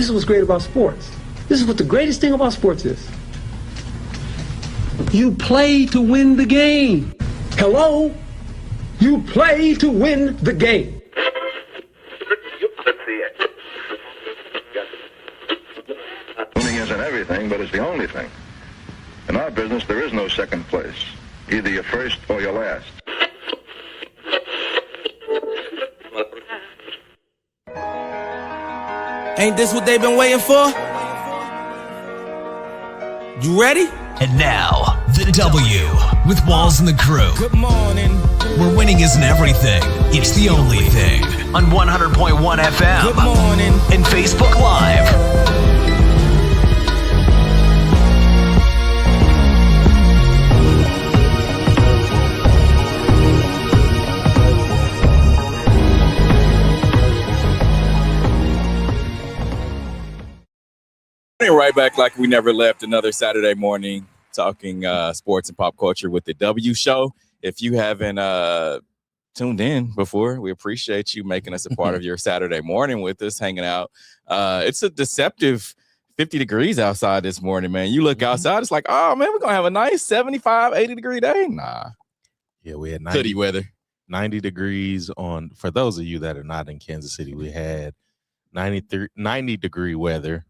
is what's great about sports. This is what the greatest thing about sports is. You play to win the game. Hello? You play to win the game. Winning isn't everything, but it's the only thing. In our business, there is no second place. Either you're first or you're last. Ain't this what they've been waiting for? You ready? And now, the W with Walls and the crew. Good morning. Where winning isn't everything, it's the only thing. On 100.1 FM. Good morning. And Facebook Live. Right back like we never left. Another Saturday morning talking sports and pop culture with the W Show. If you haven't tuned in before, we appreciate you making us a part of your Saturday morning with us, hanging out. It's a deceptive 50 degrees outside this morning, man. You look outside, it's like, oh, man, we're going to have a nice 75, 80-degree day. Nah. Yeah, we had hoodie weather. 90 degrees on, for those of you that are not in Kansas City, we had 90-degree weather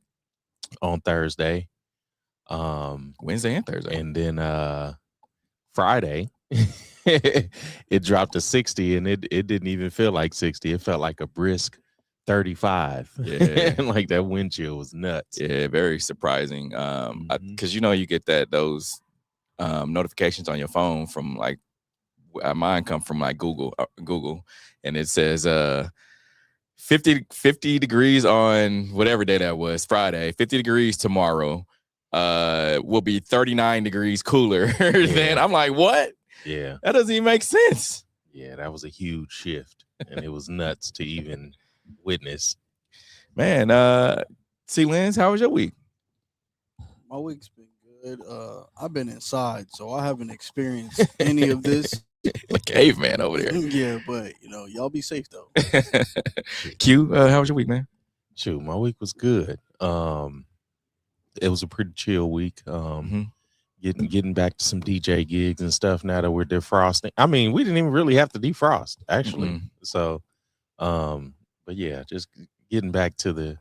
on Thursday, Wednesday and Thursday, and then Friday it dropped to 60, and it didn't even feel like 60. It felt like a brisk 35. Yeah. Like that wind chill was nuts. Yeah, very surprising. Because you get those notifications on your phone from like mine come from like Google, and it says 50 degrees on whatever day that was, Friday. 50 degrees tomorrow. Will be 39 degrees cooler. Then I'm like, what? Yeah. That doesn't even make sense. Yeah, that was a huge shift. And it was nuts to even witness. Man, C. Lenz, how was your week? My week's been good. I've been inside, so I haven't experienced any of this. Like caveman over there. Yeah, but y'all be safe though. Q, how was your week, man? Shoot, my week was good. It was a pretty chill week. Getting back to some DJ gigs and stuff now that we're defrosting. I mean, we didn't even really have to defrost, actually. So, but yeah, just getting back to the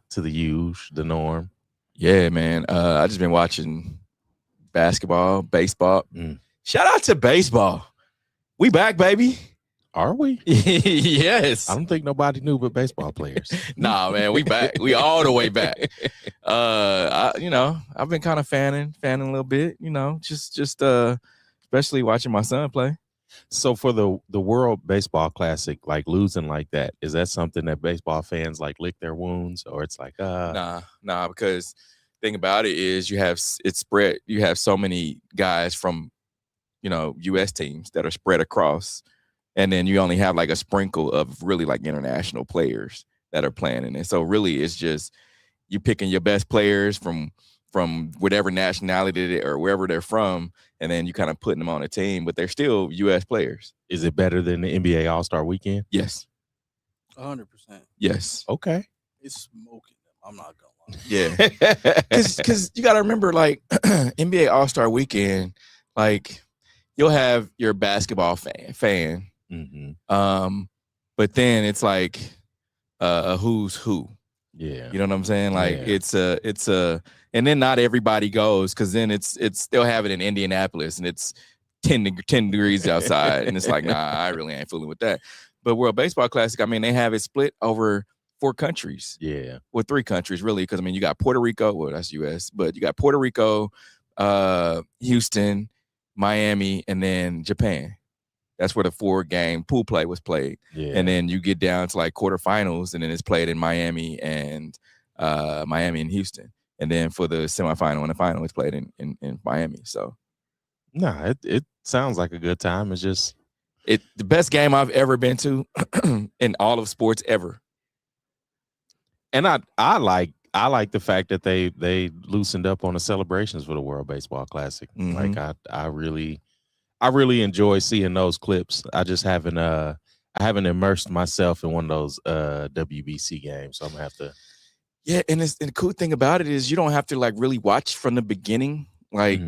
norm. Yeah, man. I just been watching basketball, baseball. Shout out to baseball. We back, baby. Are we? Yes. I don't think nobody knew but baseball players. Nah, man, we back. We all the way back. I've been kind of fanning a little bit, just especially watching my son play. So for the World Baseball Classic, like losing like that, is that something that baseball fans like lick their wounds, or it's like Nah, because thing about it is you have so many guys from U.S. teams that are spread across, and then you only have like a sprinkle of really like international players that are playing in it. So really, it's just you picking your best players from whatever nationality or wherever they're from, and then you kind of putting them on a team, but they're still U.S. players. Is it better than the NBA All-Star Weekend? Yes. 100%. Yes. Okay. It's smoking them. I'm not gonna lie. Yeah. Because you got to remember, like NBA All-Star Weekend, like you'll have your basketball fan. But then it's like a who's who. Yeah. You know what I'm saying? Like it's a and then not everybody goes, because then it's they'll have it in Indianapolis and it's 10 degrees outside and it's like, nah, I really ain't fooling with that. But World Baseball Classic, I mean, they have it split over 4 countries. Yeah. Well, 3 countries really, because I mean you got Puerto Rico, well that's US, but you got Puerto Rico, Houston, Miami, and then Japan. That's where the 4-game pool play was played. Yeah. And then you get down to like quarterfinals, and then it's played in Miami and Houston. And then for the semifinal and the final, it's played in Miami. So, nah, it sounds like a good time. It's just the best game I've ever been to in all of sports ever. And I like the fact that they loosened up on the celebrations for the World Baseball Classic. Like I really enjoy seeing those clips. I just haven't immersed myself in one of those WBC games, so I'm gonna have to Yeah, and the cool thing about it is you don't have to like really watch from the beginning, like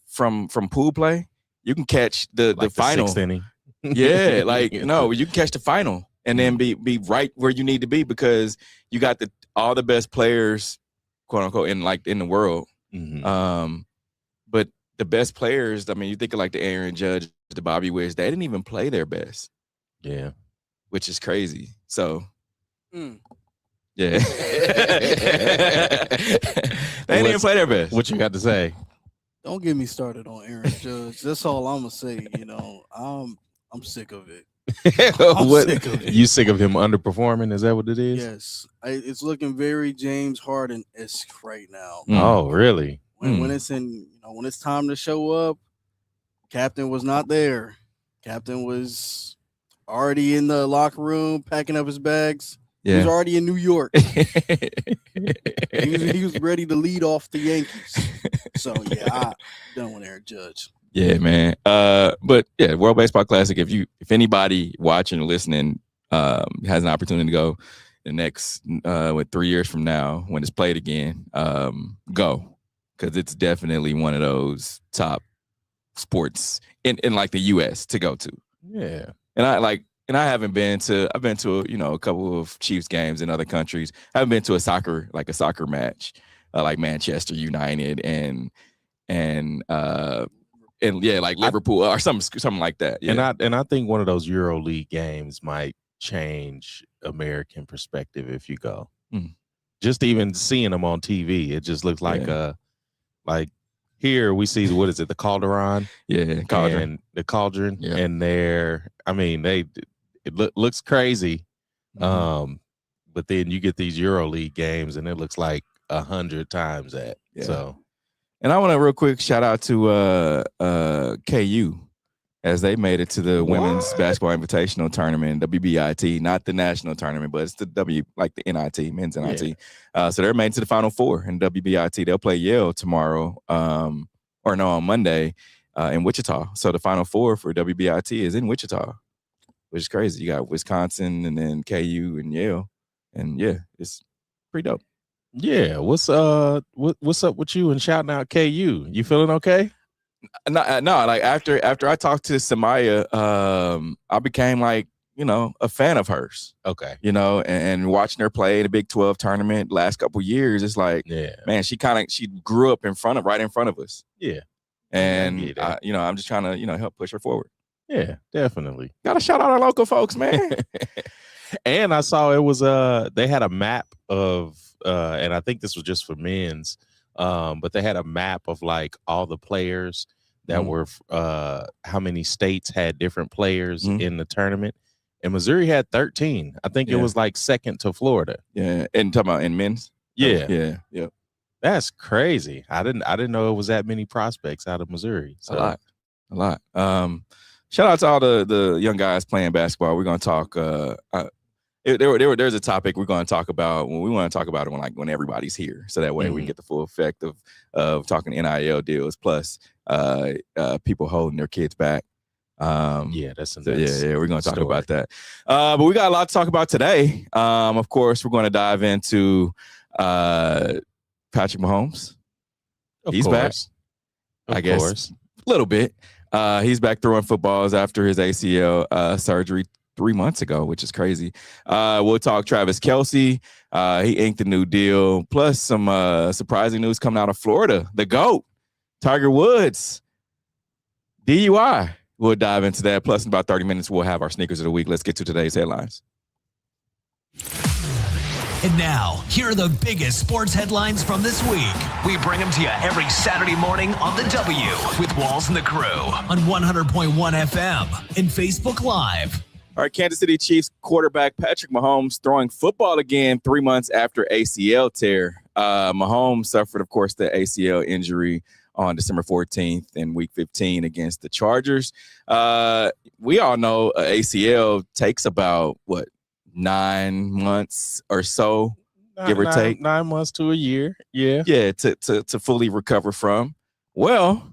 from pool play. You can catch the final. 6th inning. Yeah, like no, you can catch the final and then be right where you need to be because you got all the best players, quote unquote, in the world. But the best players, I mean, you think of like the Aaron Judge, the Bobby Wicks, they didn't even play their best. Yeah, which is crazy. So. Yeah. They didn't even play their best. What you got to say? Don't get me started on Aaron Judge. That's all I'm gonna say. You know, I'm sick of it. Sick of it. You sick of him underperforming? Is that what it is? Yes, it's looking very James Harden-esque right now. Oh, really? When it's when it's time to show up, Captain was not there. Captain was already in the locker room packing up his bags. Yeah. He was already in New York. he was ready to lead off the Yankees. So yeah, I'm done with Aaron Judge. Yeah, man. But yeah, World Baseball Classic. If anybody watching or listening has an opportunity to go the next 3 years from now when it's played again, go, because it's definitely one of those top sports in like the U.S. to go to. Yeah, and I haven't been to. I've been to a couple of Chiefs games in other countries. I haven't been to a soccer match like Manchester United and yeah, like Liverpool or something like that. Yeah. And I think one of those Euro League games might change American perspective if you go. Just even seeing them on TV, it just looks like like here we see what is it, the Calderon? Yeah, Cauldron. And the Cauldron, yeah. And it looks crazy. But then you get these Euro League games and it looks like 100 times that. Yeah. So. And I want to real quick shout out to KU as they made it to the Women's Basketball Invitational Tournament, WBIT, not the national tournament, but it's the the NIT, men's NIT. Yeah. So they're made to the Final Four in WBIT. They'll play Yale tomorrow, on Monday in Wichita. So the Final Four for WBIT is in Wichita, which is crazy. You got Wisconsin and then KU and Yale. And yeah, it's pretty dope. Yeah, what's up with you and shouting out KU? You feeling okay? No. Like after I talked to Samaya, I became like a fan of hers. Okay, and watching her play in the Big 12 tournament last couple years, it's like, man, she grew up right in front of us. Yeah, and I'm just trying to help push her forward. Yeah, definitely. Gotta shout out our local folks, man. And I saw it was they had a map of. And I think this was just for men's, but they had a map of like all the players that were how many states had different players in the tournament, and Missouri had 13. I think it was like second to Florida. Yeah, and talking about in men's. Yeah. That's crazy. I didn't know it was that many prospects out of Missouri. So. A lot. Shout out to all the young guys playing basketball. We're gonna talk. There's a topic we're going to talk about when we want to talk about it when everybody's here, so that way we can get the full effect of talking NIL deals plus people holding their kids back. That's we're going to talk about that. But we got a lot to talk about today. Of course, we're going to dive into Patrick Mahomes. He's back. I guess a little bit. He's back throwing footballs after his ACL surgery 3 months ago, which is crazy. We'll talk Travis Kelce. He inked a new deal. Plus some surprising news coming out of Florida. The GOAT, Tiger Woods, DUI. We'll dive into that. Plus in about 30 minutes, we'll have our sneakers of the week. Let's get to today's headlines. And now, here are the biggest sports headlines from this week. We bring them to you every Saturday morning on The W with Walls and the Crew on 100.1 FM and Facebook Live. All right, Kansas City Chiefs quarterback Patrick Mahomes throwing football again 3 months after ACL tear. Mahomes suffered, of course, the ACL injury on December 14th in Week 15 against the Chargers. We all know ACL takes about, 9 months or so, give or take. 9 months to a year, yeah. Yeah, to fully recover from. Well,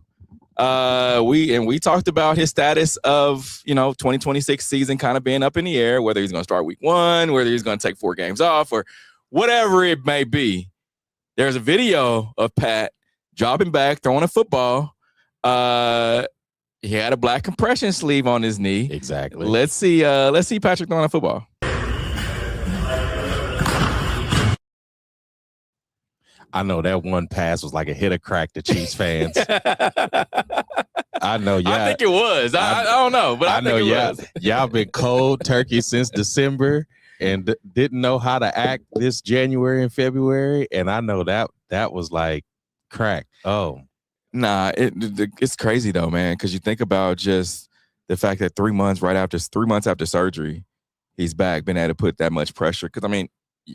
we talked about his status of 2026 season kind of being up in the air, whether he's going to start week 1, whether he's going to take 4 games off, or whatever it may be. There's a video of Pat dropping back, throwing a football. He had a black compression sleeve on his knee. Exactly. Let's see Patrick throwing a football. I know that one pass was like a hit or crack to Chiefs fans. I know, yeah. I think it was. I don't know, but I know, y'all been cold turkey since December and didn't know how to act this January and February, and I know that was like crack. Oh, nah, it's crazy though, man, because you think about just the fact that 3 months after surgery, he's back, been able to put that much pressure. Because I mean,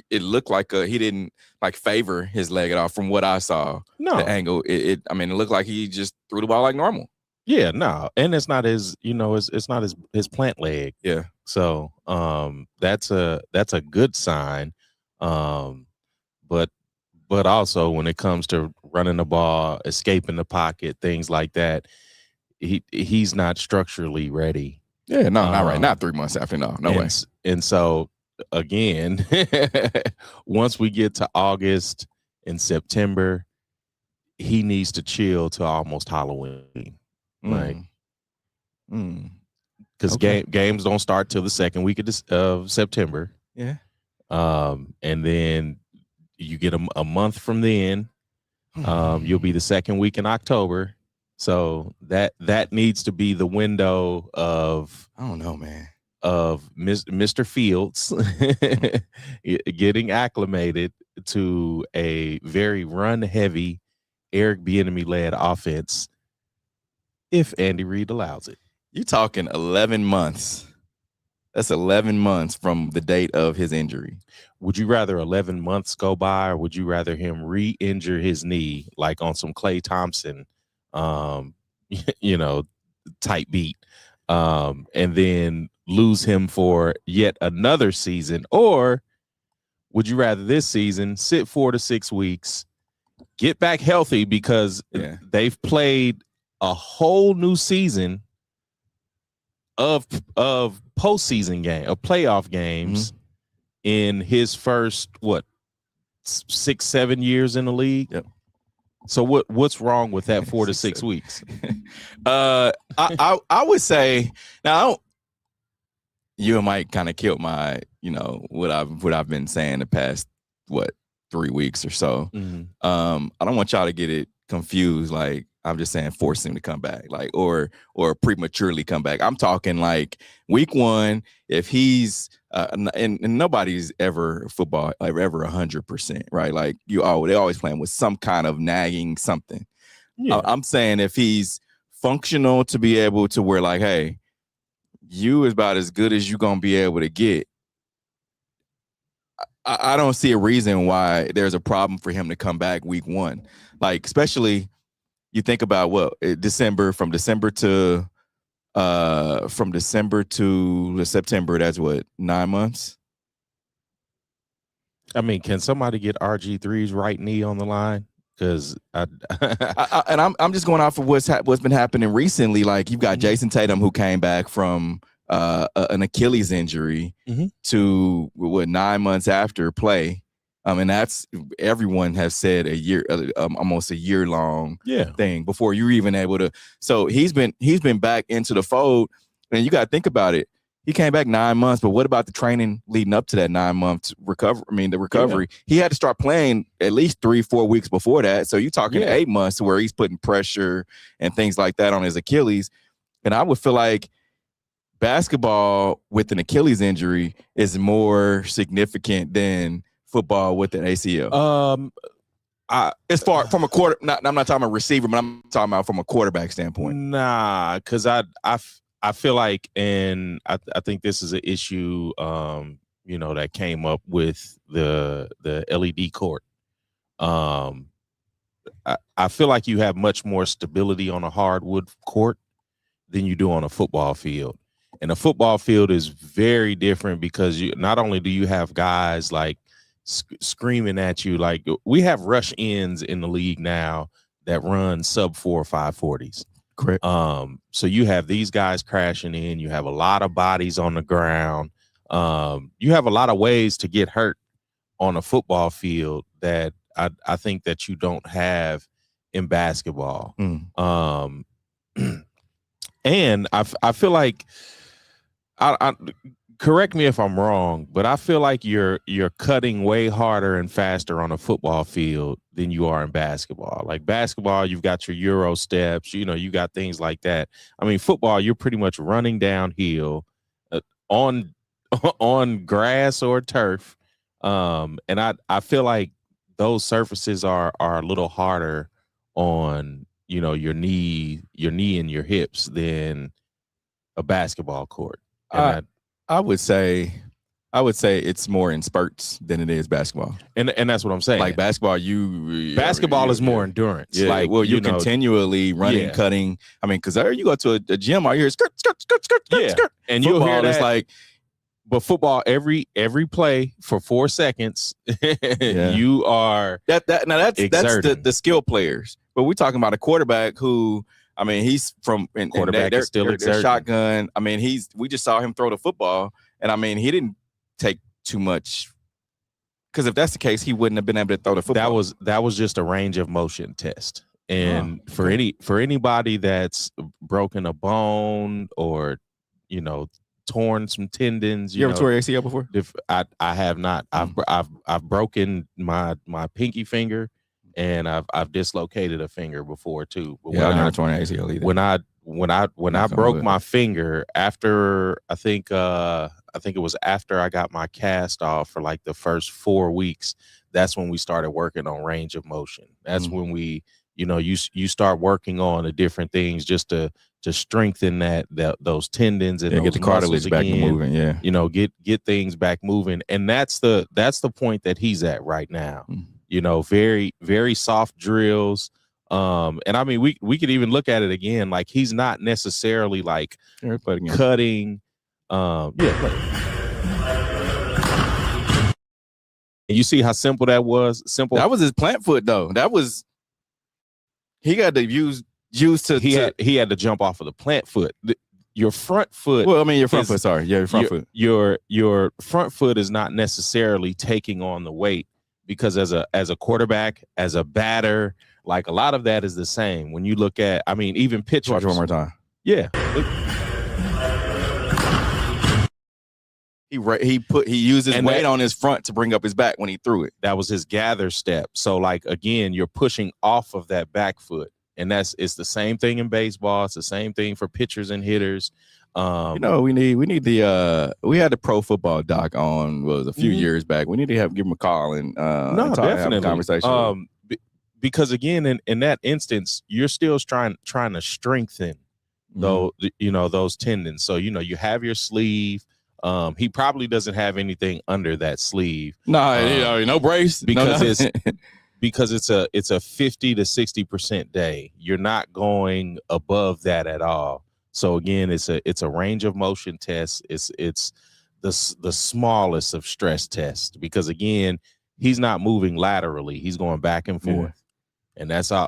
it looked like he didn't like favor his leg at all from what I saw. No, the angle. It looked like he just threw the ball like normal. Yeah, no, and it's not his, it's not his plant leg. Yeah. So that's a good sign. But also when it comes to running the ball, escaping the pocket, things like that, he's not structurally ready. Yeah, no, not right. Not 3 months after. No way. And so again, once we get to August and September, he needs to chill till almost Halloween. Like, because games don't start till the second week of September. Yeah. And then you get a month from then. You'll be the second week in October. So that needs to be the window of, I don't know, man, of Mr. Fields getting acclimated to a very run heavy Eric Bieniemy led offense. If Andy Reid allows it. You're talking 11 months. That's 11 months from the date of his injury. Would you rather 11 months go by, or would you rather him re-injure his knee like on some Klay Thompson, type beat, and then lose him for yet another season? Or would you rather this season sit 4 to 6 weeks, get back healthy because they've played a whole new season of postseason playoff games in his first 6-7 years in the league? Yep. So what's wrong with that 4 to 6 weeks? I would say now you and Mike kind of killed my what I've been saying the past 3 weeks or so. I don't want y'all to get it confused. Like, I'm just saying force him to come back, like, or prematurely come back. I'm talking like week 1, if he's and nobody's ever football like ever 100%, right? Like they always playing with some kind of nagging something. Yeah. I'm saying if he's functional to be able to where like, hey, you is about as good as you gonna be able to get. I don't see a reason why there's a problem for him to come back week 1, like especially. You think about from December to September, that's 9 months. I mean, can somebody get RG3's right knee on the line? Because I'm just going off of what's been happening recently. Like, you've got Jason Tatum, who came back from an Achilles injury to 9 months after play. And that's, everyone has said a year, almost a year long thing before you're even able to. So he's been back into the fold, and you got to think about it. He came back 9 months, but what about the training leading up to that 9 months recovery? I mean, the recovery. Yeah. He had to start playing at least 3-4 weeks before that. So you're talking 8 months where he's putting pressure and things like that on his Achilles. And I would feel like basketball with an Achilles injury is more significant than football with an ACL. As far from a quarter, I'm not talking about receiver, but I'm talking about from a quarterback standpoint. Nah, because I feel like, and I think this is an issue, that came up with the LED court. I feel like you have much more stability on a hardwood court than you do on a football field. And a football field is very different because not only do you have guys like screaming at you, like we have rush ends in the league now that run sub 4 or 540s. Correct. So you have these guys crashing in, you have a lot of bodies on the ground. You have a lot of ways to get hurt on a football field that I think that you don't have in basketball. And I feel like I correct me if I'm wrong, but I feel like you're cutting way harder and faster on a football field than you are in basketball. Like basketball, you've got your Euro steps, you got things like that. I mean, football, you're pretty much running downhill on grass or turf. And I feel like those surfaces are a little harder on, your knee and your hips than a basketball court. And I would say it's more in spurts than it is basketball. And that's what I'm saying. Like basketball, is more endurance. Yeah, like you're continually running, cutting. I mean, because you go to a gym, all you hear is skirt, and you'll hear that. It's like, but football, every play for 4 seconds, you are that's the skill players. But we're talking about a quarterback who, I mean, he's from quarterback is still exerting. Shotgun. I mean, we just saw him throw the football, and I mean, he didn't take too much. Because if that's the case, he wouldn't have been able to throw the football. That was just a range of motion test. And for anybody that's broken a bone or torn some tendons, you ever tore your ACL before? I have not. I've broken my pinky finger. And I've dislocated a finger before too. But I never torn an ACL either. When I broke my finger after I think it was after I got my cast off for like the first 4 weeks. That's when we started working on range of motion. That's when we you start working on the different things just to strengthen those tendons and get the cartilage back moving. Yeah, get things back moving, and that's the point that he's at right now. Very, very soft drills. And I mean, we could even look at it again. Like he's not necessarily like cutting. And you see how simple that was? Simple. That was his plant foot though. That was, he got to use to. He had to jump off of the plant foot. Your front foot. Well, I mean, your front foot. Sorry. Yeah, your front foot. Your front foot is not necessarily taking on the weight. Because as a quarterback, as a batter, like a lot of that is the same. When you look at, I mean, even pitchers. Watch one more time. Yeah. He used his weight on his front to bring up his back when he threw it. That was his gather step. So like again, you're pushing off of that back foot, and it's the same thing in baseball. It's the same thing for pitchers and hitters. We need the we had the pro football doc on a few years back. We need to give him a call and definitely have a conversation. Because again, in that instance, you're still trying to strengthen those tendons. So you have your sleeve. He probably doesn't have anything under that sleeve. No brace because it's a 50 to 60% day. You're not going above that at all. So again, it's a range of motion test. It's the smallest of stress tests because again, he's not moving laterally. He's going back and forth, and that's all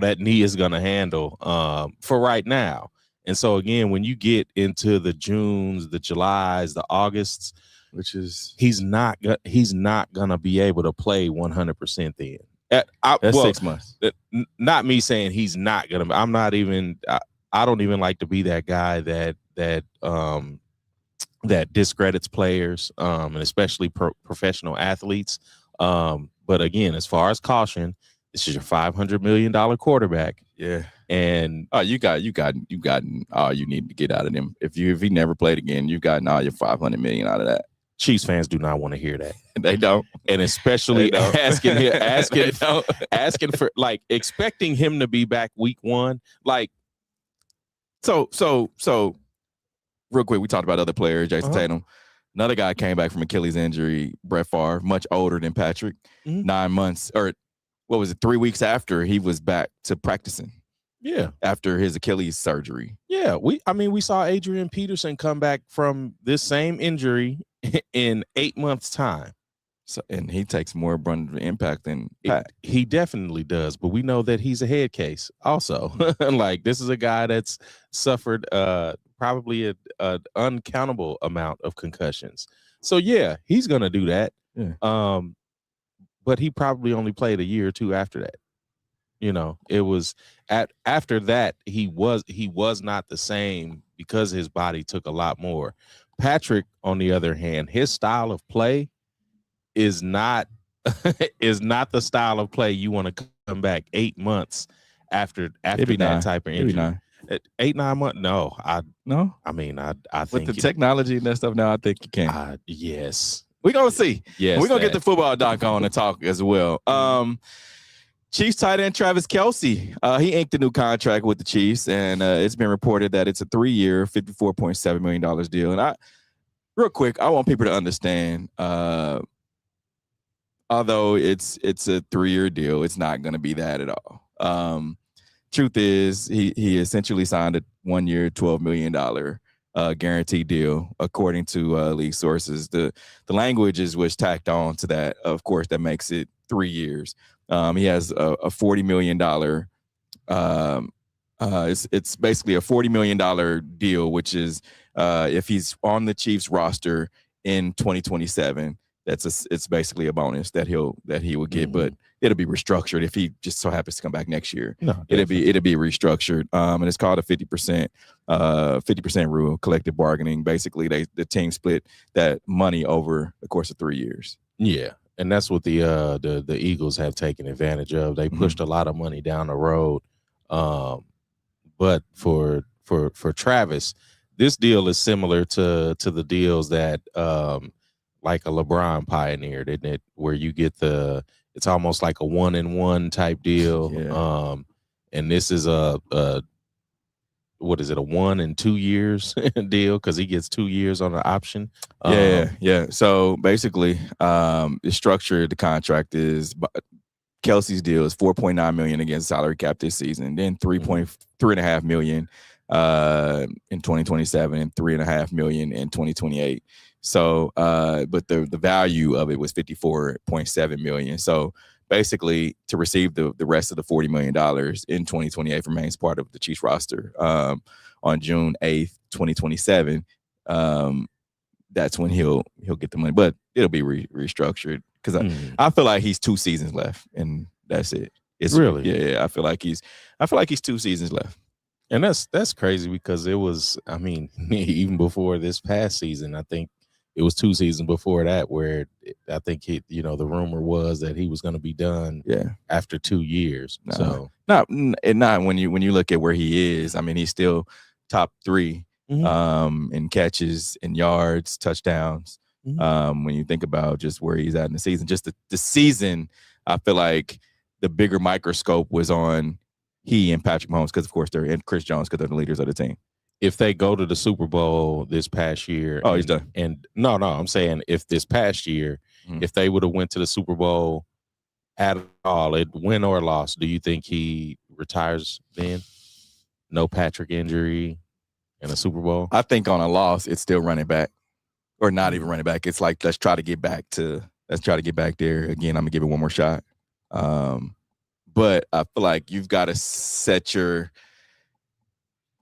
that knee is going to handle for right now. And so again, when you get into the Junes, the Julys, the Augusts, which is he's not going to be able to play 100% then. That's 6 months. Not me saying he's not going to. I'm not even. I don't even like to be that guy that discredits players, and especially professional athletes. But again, as far as caution, this is your $500 million quarterback. Yeah, and you gotten all you need to get out of him. If he never played again, you've gotten all your $500 million out of that. Chiefs fans do not want to hear that. They don't, and especially asking for like expecting him to be back week 1, like. So real quick, we talked about other players, Jason Tatum. Another guy came back from Achilles injury, Brett Favre, much older than Patrick. 9 months, or what was it, 3 weeks after he was back to practicing. Yeah. After his Achilles surgery. Yeah. We saw Adrian Peterson come back from this same injury in 8 months' time. So, and he takes more abundant impact than Pat. He definitely does, but we know that he's a head case also. Like this is a guy that's suffered probably an uncountable amount of concussions. So yeah, he's gonna do that. Yeah. But he probably only played a year or two after that. You know, it was after that he was not the same because his body took a lot more. Patrick, on the other hand, his style of play is not is not the style of play you want to come back 8 months after that type of injury. 8, 9 months? No, I mean, I think with the technology and that stuff now, I think you can. Yes. We're gonna see. Yes. We're gonna get the football doc on and talk as well. Chiefs tight end Travis Kelce, he inked a new contract with the Chiefs, and it's been reported that it's a 3-year, $54.7 million deal. And real quick, I want people to understand, although it's a 3-year deal, it's not going to be that at all. Truth is, he essentially signed a 1-year, $12 million guaranteed deal, according to league sources. The language is was tacked on to that. Of course, that makes it 3 years. He has a $40 million. It's basically a $40 million deal, which is if he's on the Chiefs roster in 2027. It's basically a bonus that he will get, but it'll be restructured if he just so happens to come back next year. No, it'll be restructured, and it's called a 50% rule, collective bargaining. Basically, the team split that money over the course of 3 years. Yeah, and that's what the Eagles have taken advantage of. They pushed a lot of money down the road, but for Travis, this deal is similar to the deals that like a LeBron pioneered, isn't it? Where you get it's almost like a 1-and-1 type deal. Yeah. And this is a 1 and 2 years deal because he gets 2 years on the option. Yeah. So basically, the structure of the contract is Kelce's deal is $4.9 million against salary cap this season, then $3.5 million in 2027 and $3.5 million in 2028. So, but the value of it was $54.7 million. So basically, to receive the rest of the $40 million in 2028 remains part of the Chiefs roster. On June 8th, 2027, that's when he'll get the money, but it'll be restructured because I feel like he's 2 seasons left, and that's it. It's really, yeah. I feel like he's 2 seasons left. And that's crazy because it was, I mean, even before this past season, I think it was 2 seasons before that where I think the rumor was that he was going to be done after 2 years. So not when you look at where he is. I mean, he's still top 3 in catches, in yards, touchdowns. When you think about just where he's at in the season, just the season, I feel like the bigger microscope was on he and Patrick Mahomes because, of course, and Chris Jones because they're the leaders of the team. If they go to the Super Bowl this past year, he's done. And no, I'm saying if this past year, if they would have went to the Super Bowl at all, win or loss, do you think he retires then? No Patrick injury and a Super Bowl? I think on a loss, it's still running back, or not even running back. It's like let's try to get back there again. I'm gonna give it one more shot. But I feel like you've got to set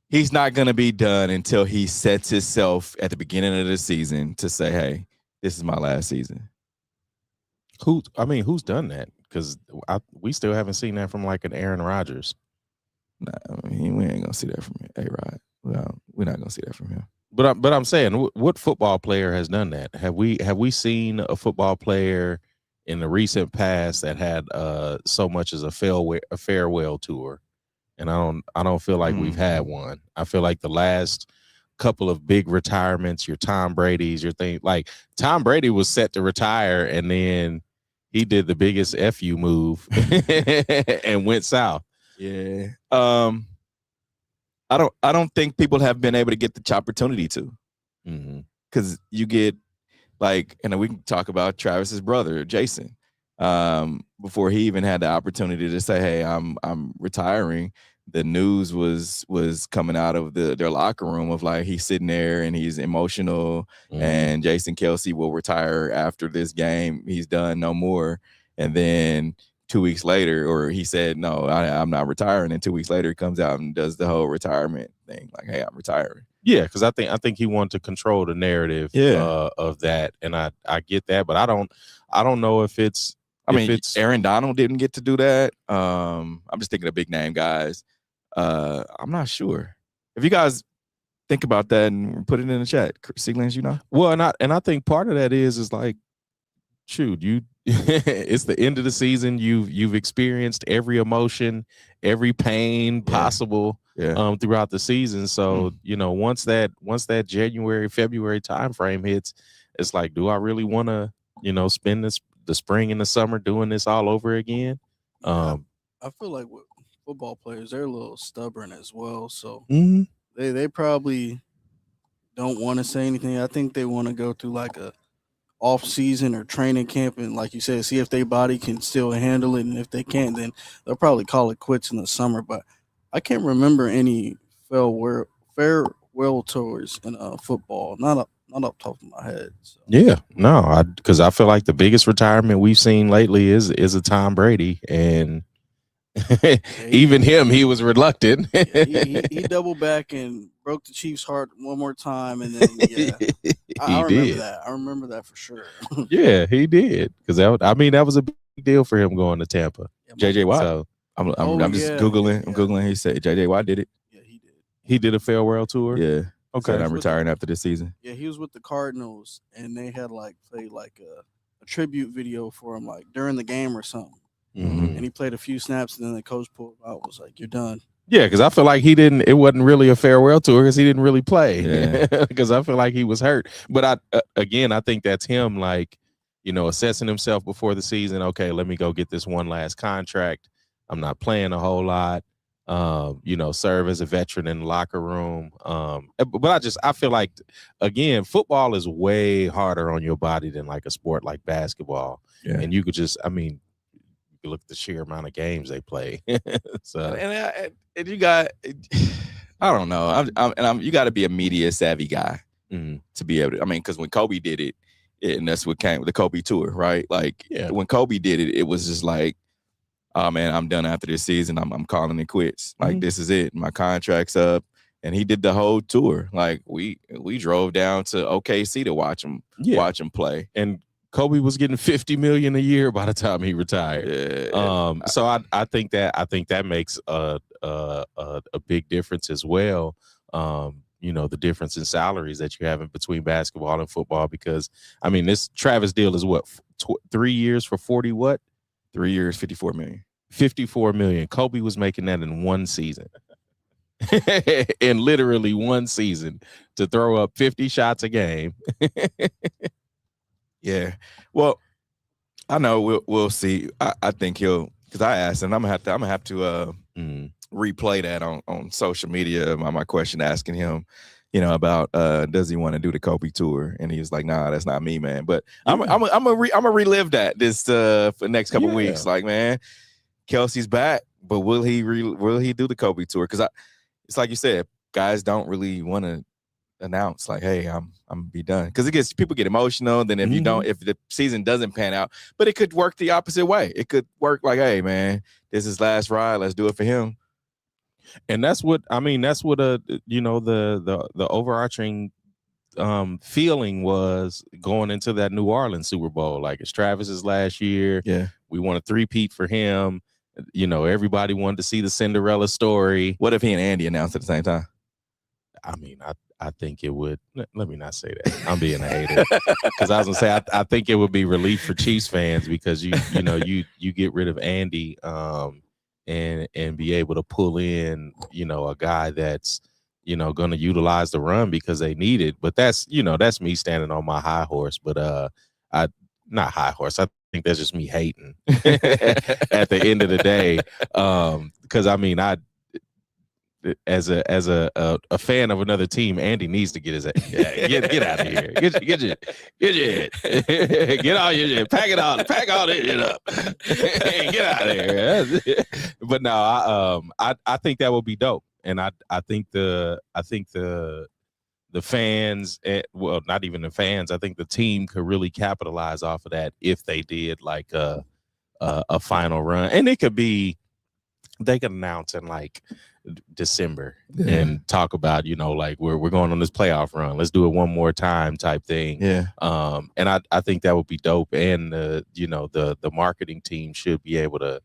he's not going to be done until he sets himself at the beginning of the season to say, hey, this is my last season. Who's done that? Because we still haven't seen that from like an Aaron Rodgers. Nah, I mean, we ain't going to see that from A-Rod. Well, we're not going to see that from him. But I'm saying, what football player has done that? Have we seen a football player in the recent past that had so much as a farewell tour? And I don't feel like we've had one. I feel like the last couple of big retirements, your Tom Brady's, your thing, like Tom Brady was set to retire and then he did the biggest FU move and went south. Yeah. I don't think people have been able to get the opportunity to. Because you get and we can talk about Travis's brother, Jason. Before he even had the opportunity to say, hey, I'm retiring, the news was coming out of their locker room of like he's sitting there and he's emotional and Jason Kelce will retire after this game. He's done no more. And then 2 weeks later, or he said, no, I'm not retiring. And 2 weeks later, he comes out and does the whole retirement thing. Like, hey, I'm retiring. Yeah, because I think he wanted to control the narrative of that. And I get that, but I don't know if it's Aaron Donald didn't get to do that. I'm just thinking of big name guys. I'm not sure. If you guys think about that and put it in the chat, Sealands, you know. Well, and I think part of that is like, shoot, you it's the end of the season. You've experienced every emotion, every pain possible throughout the season. So once that January, February time frame hits, it's like, do I really want to spend the spring and the summer doing this all over again? I feel like with football players, they're a little stubborn as well. So they probably don't want to say anything. I think they want to go through like a off season or training camp and, like you said, see if their body can still handle it, and if they can't, then they'll probably call it quits in the summer. But I can't remember any farewell tours in football, not up top of my head. So. Yeah, no, because I feel like the biggest retirement we've seen lately is a Tom Brady, and even him, he was reluctant. he doubled back and broke the Chiefs' heart one more time, and then I remember that. I remember that for sure. Yeah, he did, because that was a big deal for him going to Tampa. JJ Watt. So I'm just googling. I'm googling. He said JJ Watt did it. Yeah, he did. He did a farewell tour. Yeah. Okay. Said I'm retiring after this season. Yeah, he was with the Cardinals, and they had played a tribute video for him during the game or something. Mm-hmm. And he played a few snaps, and then the coach pulled him out. Was like, "You're done." Yeah, because I feel like it wasn't really a farewell tour because he didn't really play. Because I feel like he was hurt. But I think that's him, assessing himself before the season. Okay, let me go get this one last contract. I'm not playing a whole lot. Serve as a veteran in the locker room. But I feel like, again, football is way harder on your body than like a sport like basketball. Yeah. And you could just, you look at the sheer amount of games they play. So and you got, I don't know. You got to be a media savvy guy to be able to. Because when Kobe did it, and that's what came with the Kobe tour, right? When Kobe did it, it was just like, oh man, I'm done after this season. I'm calling it quits. This is it. My contract's up. And he did the whole tour. We drove down to OKC to watch him play. And Kobe was getting $50 million a year by the time he retired. So I think that makes a big difference as well. The difference in salaries that you have in between basketball and football, because this Travis deal is what, 3 years for 40 what? 3 years, $54 million. $54 million. Kobe was making that in one season. In literally one season, to throw up 50 shots a game. Yeah. Well, I know we'll see. I think he'll, because I asked, and I'm gonna have to replay that on social media. My question asking him, about does he want to do the Kobe tour, and he was like, nah, that's not me, man. But I'm gonna relive that this for the next couple weeks. Like, man, Kelce's back, but will he do the Kobe tour? Because it's like you said, guys don't really want to announce like, hey, I'm gonna be done, because people get emotional. Then if you don't, if the season doesn't pan out, but it could work the opposite way. It could work like, hey man, this is last ride, let's do it for him. And that's what the overarching feeling was going into that New Orleans Super Bowl. Like, it's Travis's last year. Yeah, we want a three-peat for him. Everybody wanted to see the Cinderella story. What if he and Andy announced at the same time? I think it would. Let me not say that. I'm being a hater, because I was gonna say I think it would be relief for Chiefs fans, because you get rid of Andy and be able to pull in a guy that's going to utilize the run because they need it. But that's me standing on my high horse. But not high horse. I think that's just me hating at the end of the day. Because as a fan of another team, Andy needs to get his get out of here. Get all your shit. Pack all this shit up. Get out of here. But no, I think that would be dope. And I think the fans, well, not even the fans, I think the team could really capitalize off of that if they did like a a final run, and it could be they could announce in like December and talk about, like we're going on this playoff run. Let's do it one more time type thing. Yeah. And I think that would be dope. And the marketing team should be able to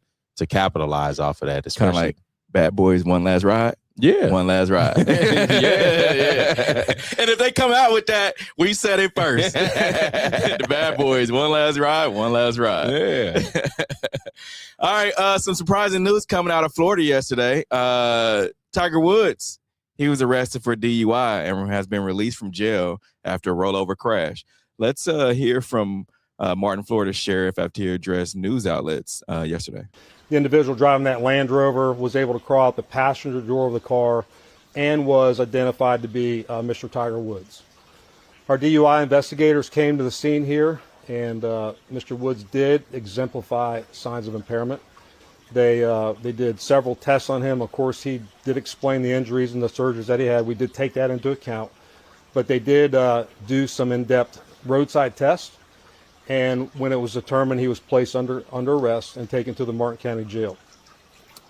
capitalize off of that. Especially kind of like Bad Boys One Last Ride. Yeah. One Last Ride. yeah. And if they come out with that, we said it first. The Bad Boys One Last Ride, One Last Ride. Yeah. All right, some surprising news coming out of Florida yesterday. Tiger Woods, he was arrested for DUI and has been released from jail after a rollover crash. Let's hear from Martin, Florida sheriff after he addressed news outlets yesterday. The individual driving that Land Rover was able to crawl out the passenger door of the car and was identified to be Mr. Tiger Woods. Our DUI investigators came to the scene here, and Mr. Woods did exemplify signs of impairment. They did several tests on him. Of course, he did explain the injuries and the surgeries that he had. We did take that into account. But they did do some in-depth roadside tests. And when it was determined, he was placed under arrest and taken to the Martin County Jail.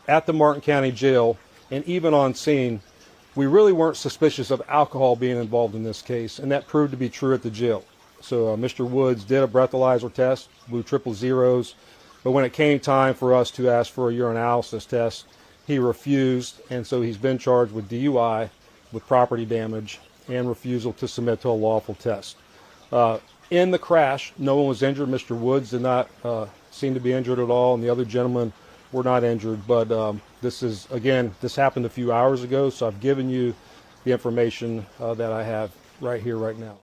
At the Martin County Jail, and even on scene, we really weren't suspicious of alcohol being involved in this case, and that proved to be true at the jail. So Mr. Woods did a breathalyzer test, blew 000s, but when it came time for us to ask for a urinalysis test, he refused, and so he's been charged with DUI, with property damage, and refusal to submit to a lawful test. In the crash, no one was injured. Mr. Woods did not seem to be injured at all, and the other gentlemen were not injured. But this happened a few hours ago, so I've given you the information that I have right here, right now.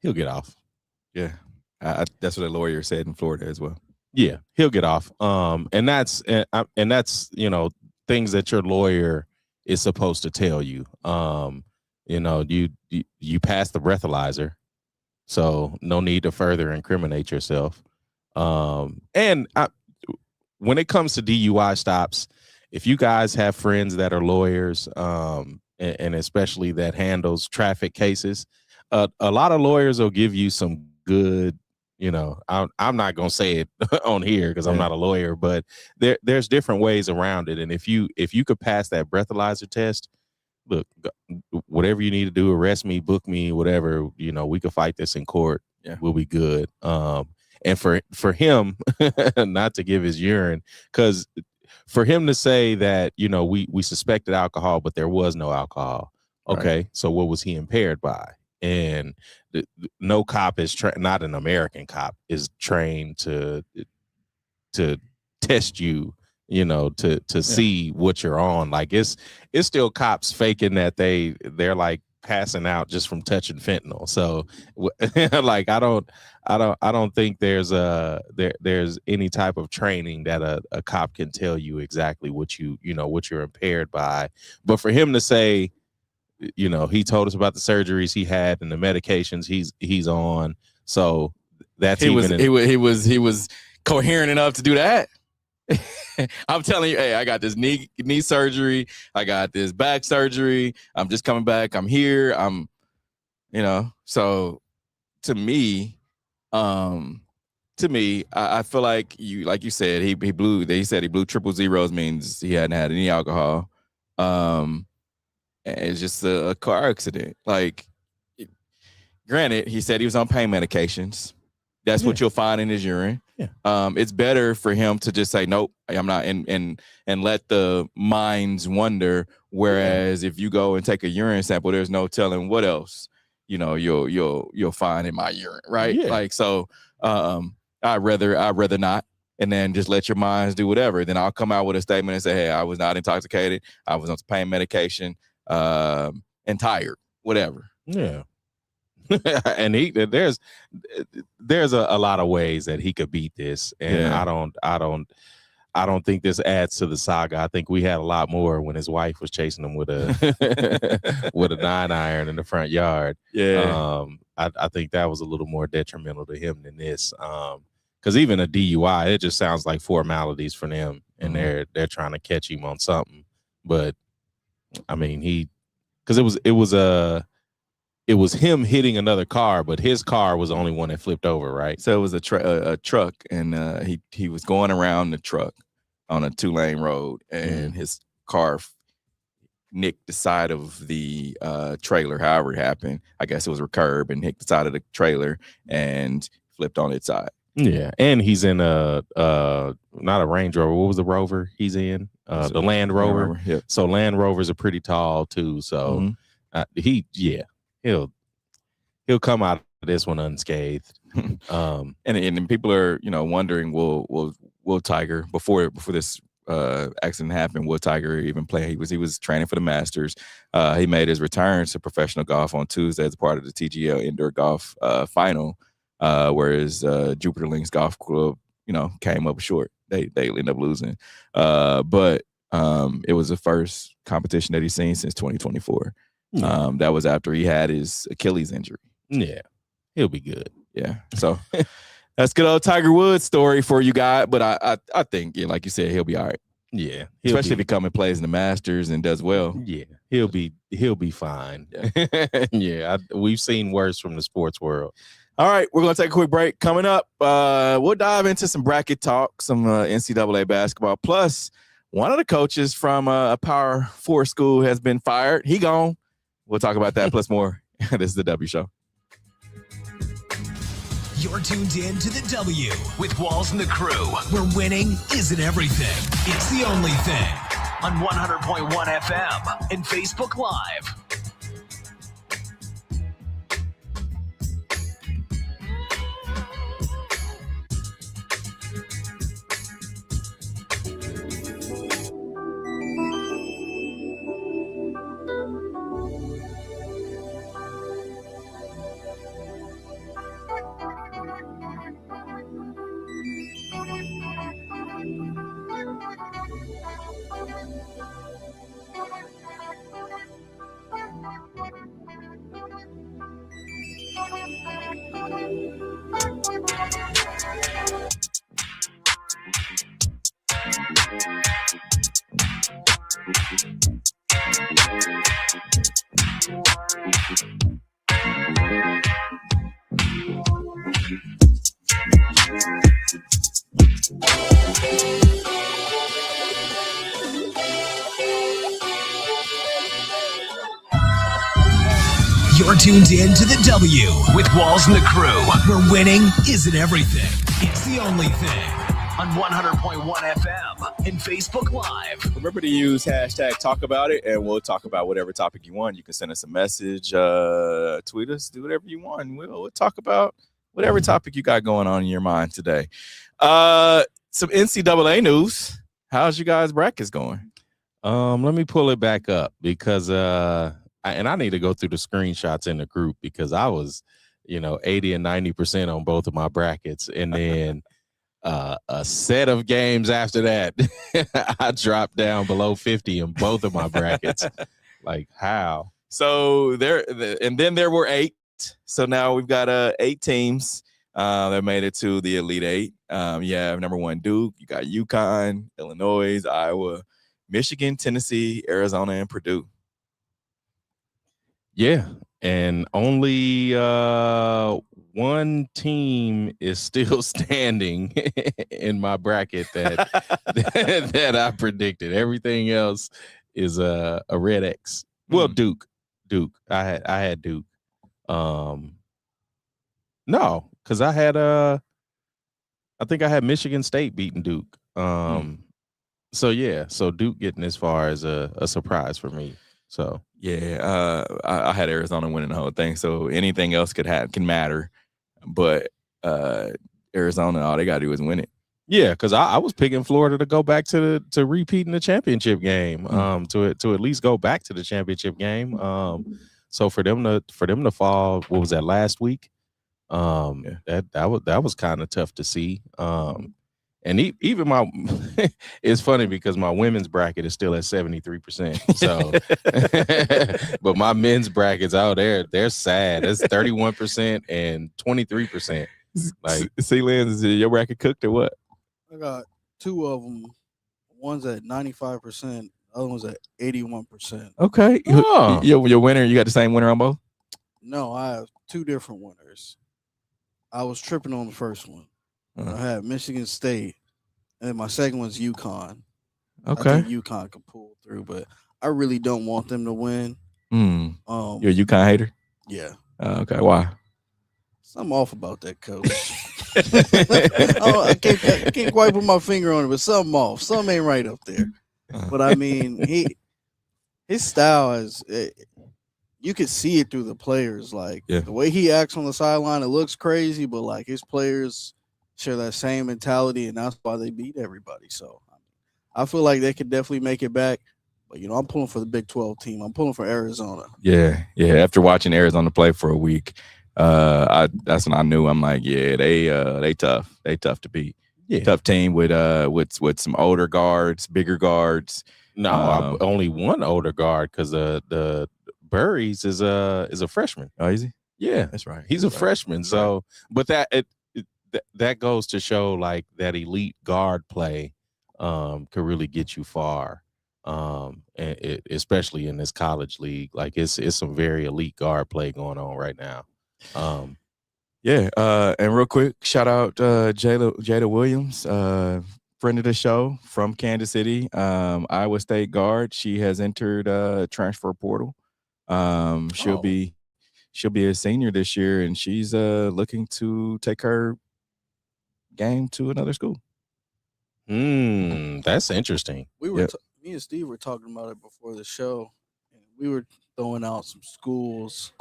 He'll get off. Yeah, that's what a lawyer said in Florida as well. Yeah, he'll get off. And that's things that your lawyer is supposed to tell you. You passed the breathalyzer, so no need to further incriminate yourself. When it comes to DUI stops, if you guys have friends that are lawyers, and especially that handles traffic cases, a lot of lawyers will give you some good, I'm not going to say it on here because I'm not a lawyer, but there's different ways around it. And if you could pass that breathalyzer test, look, whatever you need to do, arrest me, book me, whatever, we could fight this in court. Yeah. We'll be good. And for him not to give his urine, because for him to say that, we suspected alcohol, but there was no alcohol. Okay. Right. So what was he impaired by? And no cop is not an American cop is trained to test you, to see what you're on. Like it's still cops faking that they're like passing out just from touching fentanyl. So like I don't think there's any type of training that a cop can tell you exactly what what you're impaired by. But for him to say, he told us about the surgeries he had and the medications he's on. So that's he was coherent enough to do that. I'm telling you, hey, I got this knee surgery. I got this back surgery. I'm just coming back. I'm here. So to me, I feel like you said, he blew 000s, means he hadn't had any alcohol. It's just a car accident. Like, granted, he said he was on pain medications. That's what you'll find in his urine. Yeah. It's better for him to just say, nope, I'm not, and let the minds wonder. Whereas if you go and take a urine sample, there's no telling what else, you'll find in my urine. Right. Yeah. Like, so, I'd rather not, and then just let your minds do whatever. Then I'll come out with a statement and say, hey, I was not intoxicated. I was on pain medication, and tired, whatever. Yeah. And there's a lot of ways that he could beat this, and I don't think this adds to the saga. I think we had a lot more when his wife was chasing him with a 9-iron in the front yard. Yeah. I think that was a little more detrimental to him than this. Because even a DUI, it just sounds like formalities for them, and they're trying to catch him on something. But I mean, because it it was him hitting another car, but his car was the only one that flipped over, right? So it was a truck, and he was going around the truck on a 2-lane road, and his car nicked the side of the trailer. However it happened, I guess it was a curb, and nicked the side of the trailer and flipped on its side. Yeah, and he's in not a Range Rover. What was the Rover he's in? The Land Rover. Yep. So Land Rovers are pretty tall too. So he'll come out of this one unscathed. And people are wondering, will Tiger before this accident happened, will Tiger even play? He was training for the Masters. He made his return to professional golf on Tuesday as part of the TGL Indoor Golf Final, whereas Jupiter Links Golf Club, came up short. They ended up losing, but it was the first competition that he's seen since 2024. That was after he had his Achilles injury. Yeah, he'll be good. Yeah, so that's good old Tiger Woods story for you guys. But I think, like you said, he'll be all right. Yeah, especially if he comes and plays in the Masters and does well. Yeah, he'll be fine. Yeah, we've seen worse from the sports world. All right, we're going to take a quick break. Coming up, we'll dive into some bracket talk, some NCAA basketball. Plus, one of the coaches from a Power 4 school has been fired. He gone. We'll talk about that plus more. This is the W Show. You're tuned in to the W with Walls and the Crew, where winning isn't everything. It's the only thing. On 100.1 FM and Facebook Live. You're tuned in to the W with Walls and the Crew, where winning isn't everything. It's the only thing. On 100.1 FM and Facebook Live. Remember to use hashtag talk about it, and we'll talk about whatever topic you want. You can send us a message, tweet us, do whatever you want. We'll talk about whatever topic you got going on in your mind today. Some NCAA news. How's you guys' brackets going? Let me pull it back up because I need to go through the screenshots in the group because I was, 80 and 90% on both of my brackets. And then a set of games after that, I dropped down below 50 in both of my brackets. Like, how? So then there were 8. So now we've got 8 teams that made it to the Elite 8. You have number 1 Duke, you got UConn, Illinois, Iowa, Michigan, Tennessee, Arizona, and Purdue. Yeah, and only one team is still standing in my bracket that I predicted. Everything else is a red X. Well, Duke. I had Duke. No, because I think I had Michigan State beating Duke. So Duke getting as far as a surprise for me. So yeah, I had Arizona winning the whole thing. So anything else can matter, but Arizona, all they gotta do is win it. Yeah, because I was picking Florida to go back to repeating the championship game, to at least go back to the championship game. So for them to fall, what was that, last week? That was kind of tough to see. And even my, it's funny because my women's bracket is still at 73%. So, but my men's brackets out there, they're sad. It's 31% and 23%. Like, see, Lynn, is your bracket cooked or what? I got 2 of them. One's at 95%. The other one's at 81%. Okay. Oh. Your winner, you got the same winner on both? No, I have two different winners. I was tripping on the first one. I had Michigan State, and my second one's UConn. I Okay. think UConn could pull through, but I really don't want them to win. You're a UConn hater? Yeah. Okay. Why? Something off about that coach. I can't quite put my finger on it, but something off. Something ain't right up there. But I mean, his style is. You could see it through the players. Like the way he acts on the sideline, it looks crazy, but like his players share that same mentality, and that's why they beat everybody. So I feel like they could definitely make it back. But I'm pulling for the Big 12 team. I'm pulling for Arizona. Yeah. After watching Arizona play for a week, that's when I knew. I'm like, yeah, they tough. They tough to beat. Yeah. Tough team with some older guards, bigger guards. No, only one older guard because the Burries is a freshman. Oh, is he? Yeah, that's right. He's a freshman. So, but that goes to show like that elite guard play could really get you far. Especially in this college league, like it's some very elite guard play going on right now. And real quick, shout out Jada Williams, friend of the show from Kansas City, Iowa State guard. She has entered transfer portal. She'll be a senior this year, and she's looking to take her game to another school. That's interesting. Me and Steve were talking about it before the show, and we were throwing out some schools.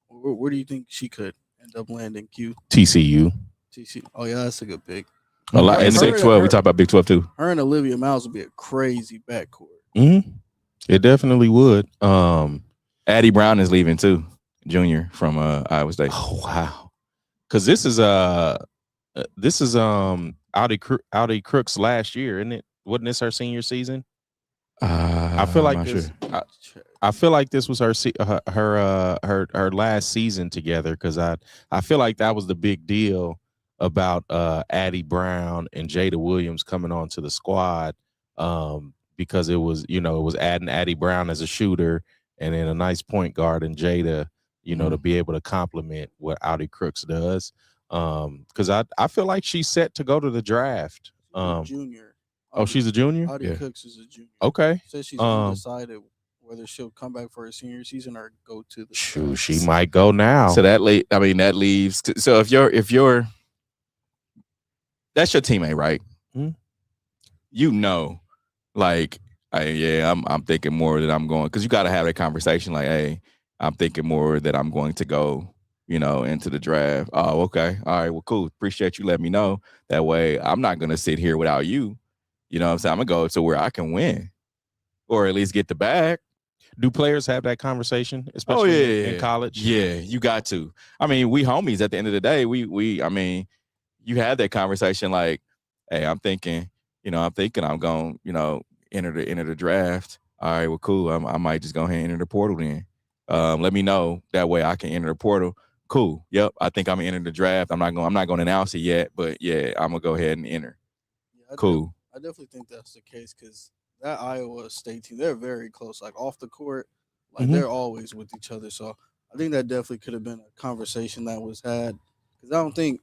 Where do you think she could end up landing? TCU. Oh yeah, that's a good pick. A lot in the Big 12. We talk about Big 12 too. Her and Olivia Miles would be a crazy backcourt. It definitely would. Addie Brown is leaving too, junior from Iowa State. Oh wow! Because this is Audi Crooks last year, isn't it? Wasn't this her senior season? I feel like this. Sure. I feel like this was her last season together because I feel like that was the big deal about Addie Brown and Jada Williams coming onto the squad because it was adding Addie Brown as a shooter and then a nice point guard and Jada to be able to complement what Audi Crooks does because I feel like she's set to go to the draft. Junior. She's a junior? Audi Cooks is a junior. Okay. Says she's undecided whether she'll come back for her senior season or go to the draft. She might go now. So that leaves. So if you're that's your teammate, right? I'm thinking more that I'm going because you got to have that conversation. Like, hey, I'm thinking more that I'm going to go, into the draft. Oh, okay, all right, well, cool. Appreciate you letting me know. That way, I'm not gonna sit here without you. You know what I'm saying? I'm gonna go to where I can win, or at least get the bag. Do players have that conversation, especially in college? Yeah, you got to. I mean, we homies at the end of the day. You had that conversation like, hey, I'm thinking I'm going, enter the draft. All right, well, cool. I might just go ahead and enter the portal then. Let me know that way I can enter the portal. Cool. Yep. I think I'm gonna enter the draft. I'm not going to announce it yet, but yeah, I'm gonna go ahead and enter. Cool. I definitely think that's the case because that Iowa State team, they're very close. Like off the court, they're always with each other. So I think that definitely could have been a conversation that was had because I don't think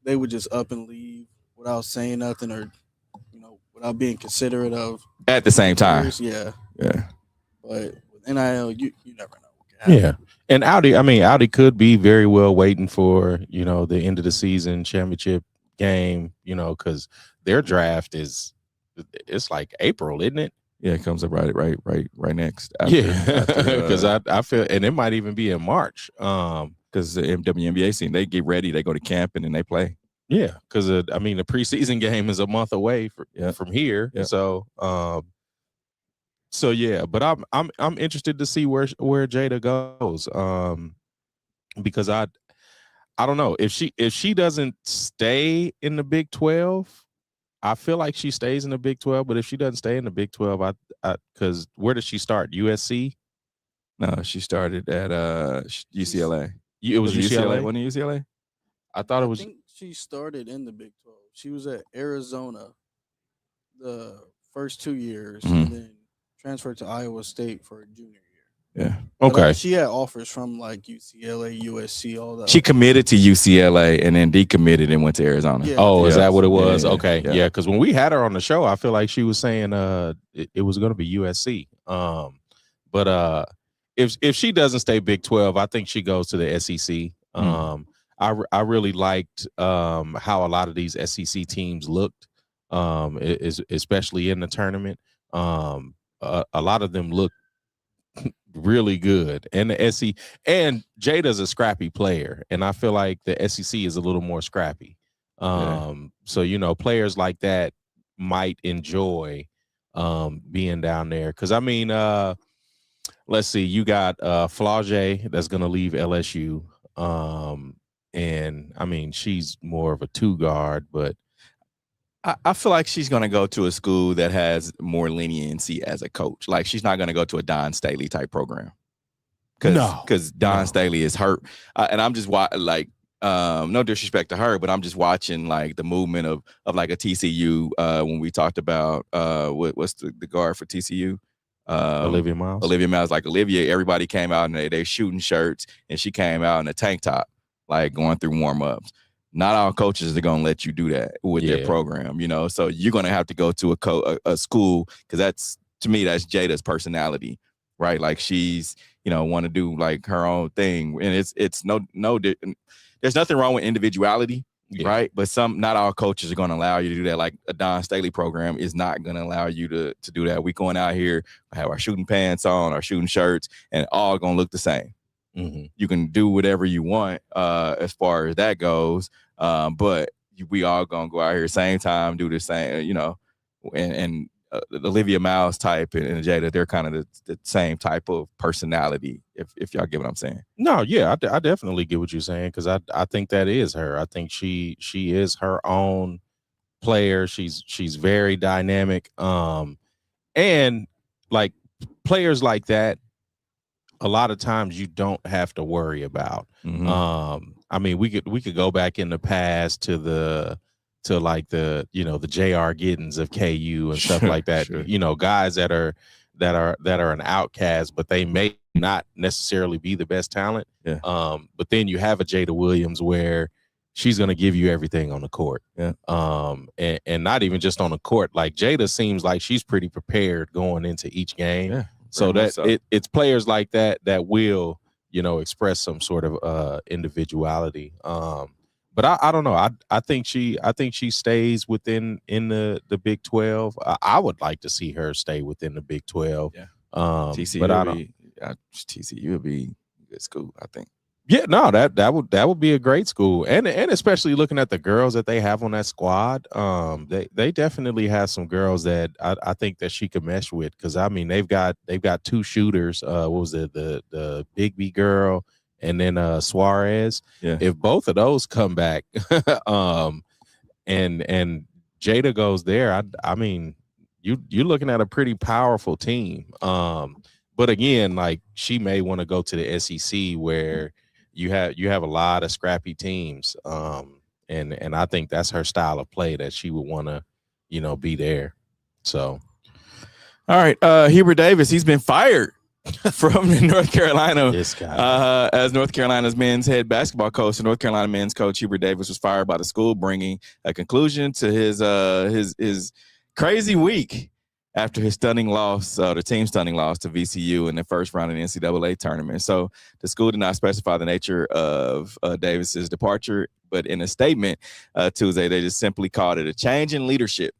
they would just up and leave without saying nothing or without being considerate of at the same time. Yeah. But with NIL, you never know what can happen. Yeah. And Audi could be very well waiting for, the end of the season championship game, because their draft it's like April, isn't it? Yeah, it comes up right next. Because I feel, and it might even be in March. Because the WNBA team, they get ready, they go to camp, and then they play. Yeah, because the preseason game is a month away from here. Yeah. So yeah, but I'm interested to see where Jada goes. Because I don't know if she doesn't stay in the Big 12. I feel like she stays in the Big 12, but if she doesn't stay in the Big 12, because where does she start? USC? No, she started at UCLA. It was UCLA? Wasn't it UCLA? I thought it was. I think she started in the Big 12. She was at Arizona the first 2 years and then transferred to Iowa State for her junior year. Yeah. But, Okay. she had offers from like UCLA, USC, all that. She committed to UCLA and then decommitted and went to Arizona. Yeah. Oh, is Yeah. that what it was? Yeah, Okay. yeah. Yeah, because when we had her on the show, I feel like she was saying it was going to be USC. But if she doesn't stay Big 12, I think she goes to the SEC. I really liked how a lot of these SEC teams looked, especially in the tournament. A lot of them look really good, and the SEC and Jada's a scrappy player, and I feel like the SEC is a little more scrappy. So players like that might enjoy being down there, because I mean, let's see, you got Flau'jae that's going to leave LSU, and I mean she's more of a 2 guard, but I feel like she's going to go to a school that has more leniency as a coach. Like, she's not going to go to a Don Staley type program. Because Don Staley is hurt. And I'm just no disrespect to her, but I'm just watching like the movement of like a TCU when we talked about what's the guard for TCU? Olivia Miles. Like Olivia, everybody came out and they shooting shirts, and she came out in a tank top, like going through warm-ups. Not all coaches are going to let you do that with their program, so you're going to have to go to a school, because to me, that's Jada's personality, right? Like, she's, want to do like her own thing. And it's there's nothing wrong with individuality, right? But not all coaches are going to allow you to do that. Like, a Don Staley program is not going to allow you to do that. We going out here, have our shooting pants on, our shooting shirts, and all going to look the same. Mm-hmm. You can do whatever you want as far as that goes, but we all gonna go out here same time, do the same, and Olivia Miles type and Jada, they're kind of the same type of personality, if y'all get what I'm saying. No, yeah, I definitely get what you're saying, because I think that is her. I think she is her own player. She's very dynamic, and like players like that, a lot of times you don't have to worry about. Mm-hmm. I mean, we could go back in the past to the J.R. Giddens of KU and stuff like that. Sure. Guys that are an outcast, but they may not necessarily be the best talent. Yeah. But then you have a Jada Williams where she's going to give you everything on the court. Yeah. And not even just on the court. Like, Jada seems like she's pretty prepared going into each game. Yeah. So it's players like that will, express some sort of individuality. But I don't know. I think she stays within the Big 12. I would like to see her stay within the Big 12. Yeah. TCU, but TCU would be a good school, I think. Yeah, no, that would be a great school, and especially looking at the girls that they have on that squad, they definitely have some girls that I think that she could mesh with, because I mean they've got 2 shooters. What was it, the Bigby girl, and then Suarez. Yeah. If both of those come back, and Jada goes there, I mean you're looking at a pretty powerful team. But again, like, she may want to go to the SEC where you have a lot of scrappy teams, and I think that's her style of play, that she would want to, be there. So, all right, Hubert Davis, he's been fired from North Carolina. This guy, as North Carolina's men's head basketball coach. The North Carolina men's coach Hubert Davis was fired by the school, bringing a conclusion to his crazy week after his stunning loss, the team's stunning loss to VCU in the first round of the NCAA tournament. So the school did not specify the nature of Davis's departure, but in a statement Tuesday, they just simply called it a change in leadership.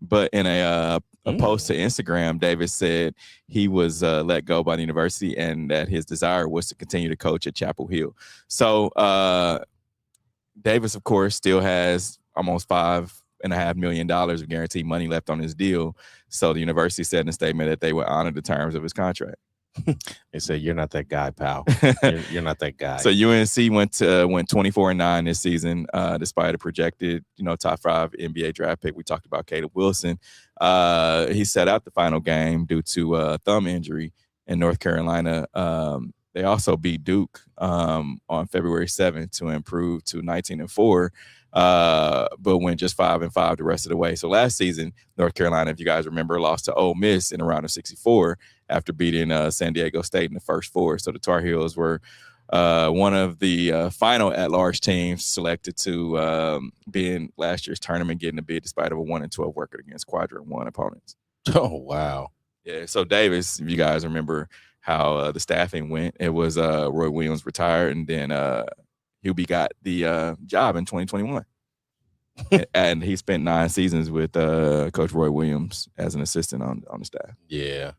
But in a post to Instagram, Davis said he was let go by the university and that his desire was to continue to coach at Chapel Hill. So Davis, of course, still has almost $5.5 million of guaranteed money left on his deal. So the university said in a statement that they would honor the terms of his contract. They said, "You're not that guy, pal. You're not that guy." So UNC went 24-9 this season, despite a projected, top 5 NBA draft pick. We talked about Caleb Wilson. He sat out the final game due to a thumb injury in North Carolina. They also beat Duke on February 7th to improve to 19-4. but went just 5-5 the rest of the way. So last season, North Carolina, if you guys remember, lost to Ole Miss in a round of 64 after beating San Diego State in the first 4. So the Tar Heels were one of the final at-large teams selected to be in last year's tournament, getting a bid despite of a 1-12 record against Quadrant 1 opponents. Oh, wow. Yeah, so Davis, if you guys remember how the staffing went, it was Roy Williams retired, and then Hubie got the job in 2021. And he spent 9 seasons with Coach Roy Williams as an assistant on the staff. Yeah.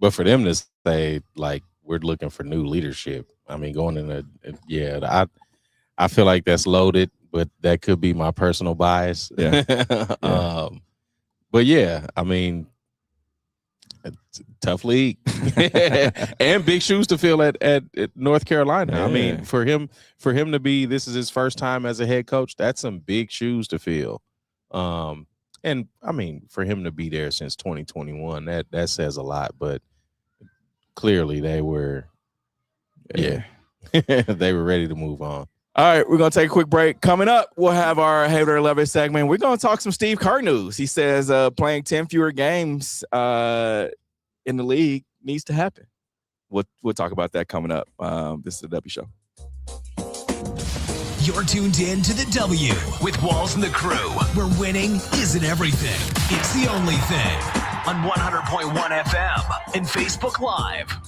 But for them to say, like, we're looking for new leadership, I mean, going in I feel like that's loaded, but that could be my personal bias. Yeah. But yeah, I mean, tough league and big shoes to fill at North Carolina. Yeah. I mean, for him to be, this is his first time as a head coach, that's some big shoes to fill. And I mean, for him to be there since 2021, that says a lot, but clearly they were, they were ready to move on. All right, we're going to take a quick break. Coming up, we'll have our Hater 11 segment. We're going to talk some Steve Kerr news. He says playing 10 fewer games in the league needs to happen. We'll talk about that coming up. This is the W Show. You're tuned in to the W with Walls and the Crew, where winning isn't everything. It's the only thing. On 100.1 FM and Facebook Live.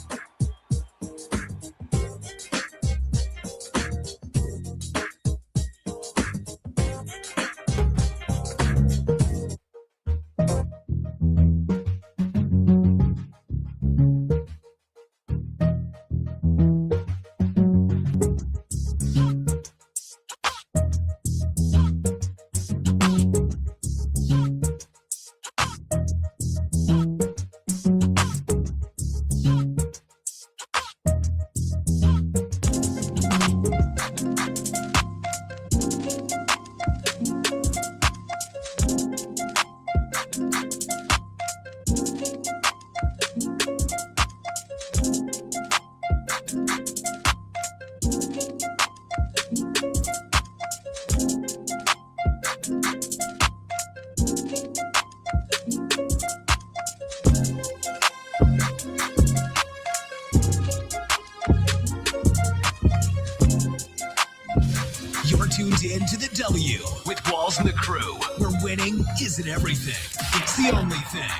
Tuned in to the W with Walls and the Crew, where winning isn't everything. It's the only thing.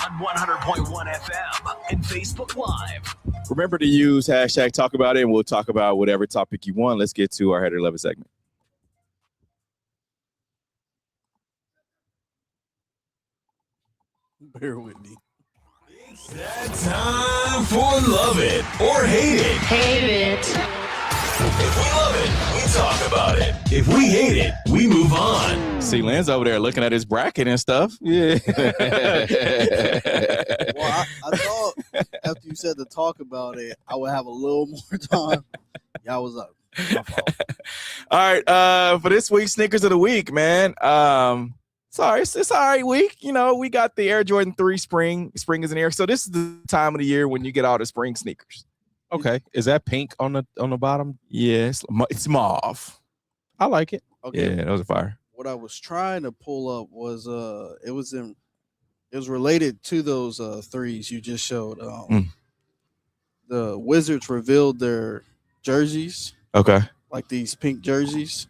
On 100.1 FM and Facebook Live. Remember to use hashtag talk about it, and we'll talk about whatever topic you want. Let's get to our Hater 11 segment. Bear with me. It's that time for Love It or Hate It. Hate it. If we love it, we talk about it. If we hate it, we move on. See, Lynn's over there looking at his bracket and stuff. Yeah. Well, I thought after you said to talk about it, I would have a little more time. Y'all was up. My fault. All right. For this week's Sneakers of the Week, man. Sorry, it's all right week. You know, we got the Air Jordan 3 Spring. Spring is in here. So this is the time of the year when you get all the spring sneakers. Okay. Is that pink on the bottom? Yeah, it's mauve. I like it. Okay. Yeah, those are fire. What I was trying to pull up was it was related to those threes you just showed. The Wizards revealed their jerseys. Okay. Like these pink jerseys.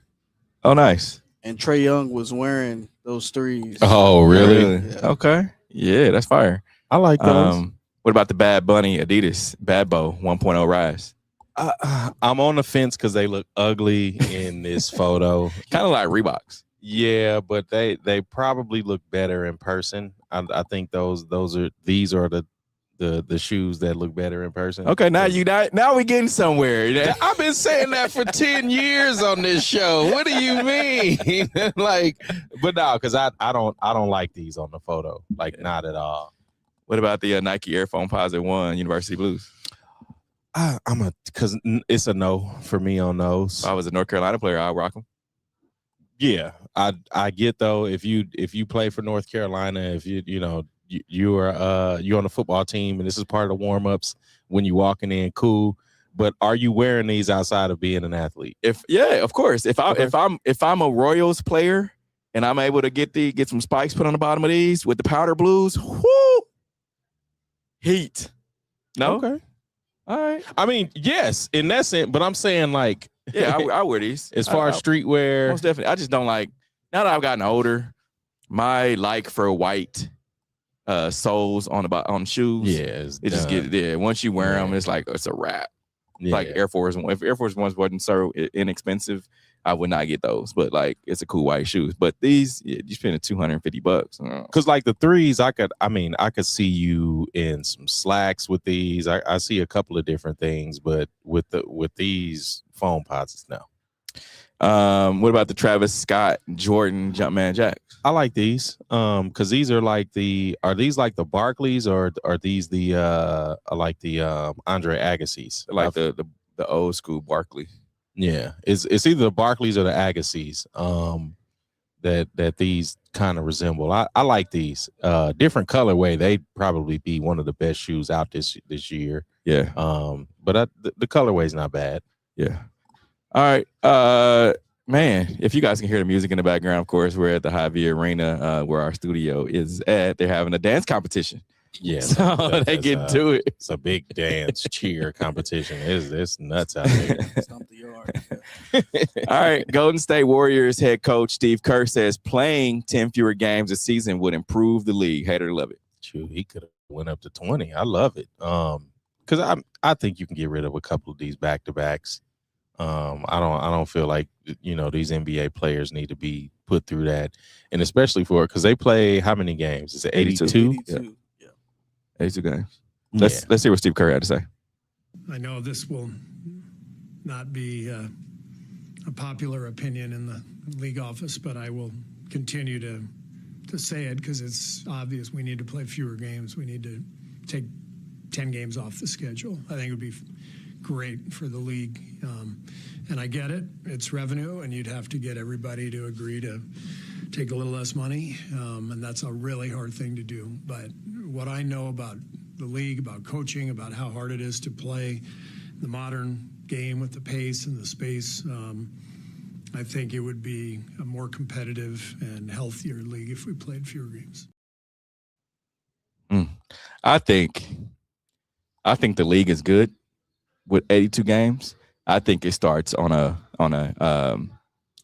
Oh, nice. And Trae Young was wearing those threes. Oh, really? Yeah. Okay. Yeah, that's fire. I like those. What about the Bad Bunny Adidas Bad Bow 1.0 Rise? I'm on the fence because they look ugly in this photo. Kind of like Reeboks. Yeah, but they probably look better in person. I think these are the shoes that look better in person. Okay, now we're getting somewhere. I've been saying that for 10 years on this show. What do you mean? But no, because I don't like these on the photo. Not at all. What about the Nike Air Foamposite 1 University Blues? Because it's a no for me on those. If I was a North Carolina player, I'll rock them. Yeah, I get though. If you play for North Carolina, if you're on the football team and this is part of the warm-ups when you're walking in, cool. but are you wearing these outside of being an athlete? Of course. If I'm a Royals player and I'm able to get some spikes put on the bottom of these with the powder blues, whoo, heat. No? Okay. All right. I mean, yes, in that sense, but I'm saying like, yeah, I wear these. As far as streetwear, most definitely. I just don't like. Now that I've gotten older, my like for white soles on shoes. Just get there. Once you wear them, it's like it's a wrap. Yeah. Like Air Force. If Air Force Ones wasn't so inexpensive, I would not get those. But like, it's a cool white shoes. But these, you spend $250. Because like the threes, I could see you in some slacks with these. I see a couple of different things, but with these foam pods, no. What about the Travis Scott Jordan Jumpman Jacks? I like these. Because these are like are these like the Barclays or are these the Andre Agassi's? Like the old school Barkley. Yeah, it's either the Barclays or the Agassi's that these kind of resemble. I like these. Different colorway. They'd probably be one of the best shoes out this year. Yeah. But the colorway's not bad. Yeah. All right. Man, if you guys can hear the music in the background, of course, we're at the Hy-Vee Arena where our studio is at. They're having a dance competition. Yeah, so they get into it. It's a big dance cheer competition. It's nuts out there. Stomp the yard. All right, Golden State Warriors head coach Steve Kerr says playing 10 fewer games a season would improve the league. Hate it or love it. True, he could have went up to 20. I love it. Because I think you can get rid of a couple of these back-to-backs. I don't feel like these NBA players need to be put through that, and especially because they play how many games? Is it 82? 82. Yeah. 82 games. Let's see what Steve Kerr had to say. I know this will not be a popular opinion in the league office, but I will continue to say it because it's obvious we need to play fewer games. We need to take 10 games off the schedule. I think it would be great for the league. And I get it. It's revenue, and you'd have to get everybody to agree to take a little less money, and that's a really hard thing to do. But what I know about the league, about coaching, about how hard it is to play the modern game with the pace and the space, I think it would be a more competitive and healthier league if we played fewer games. I think the league is good with 82 games. I think it starts on a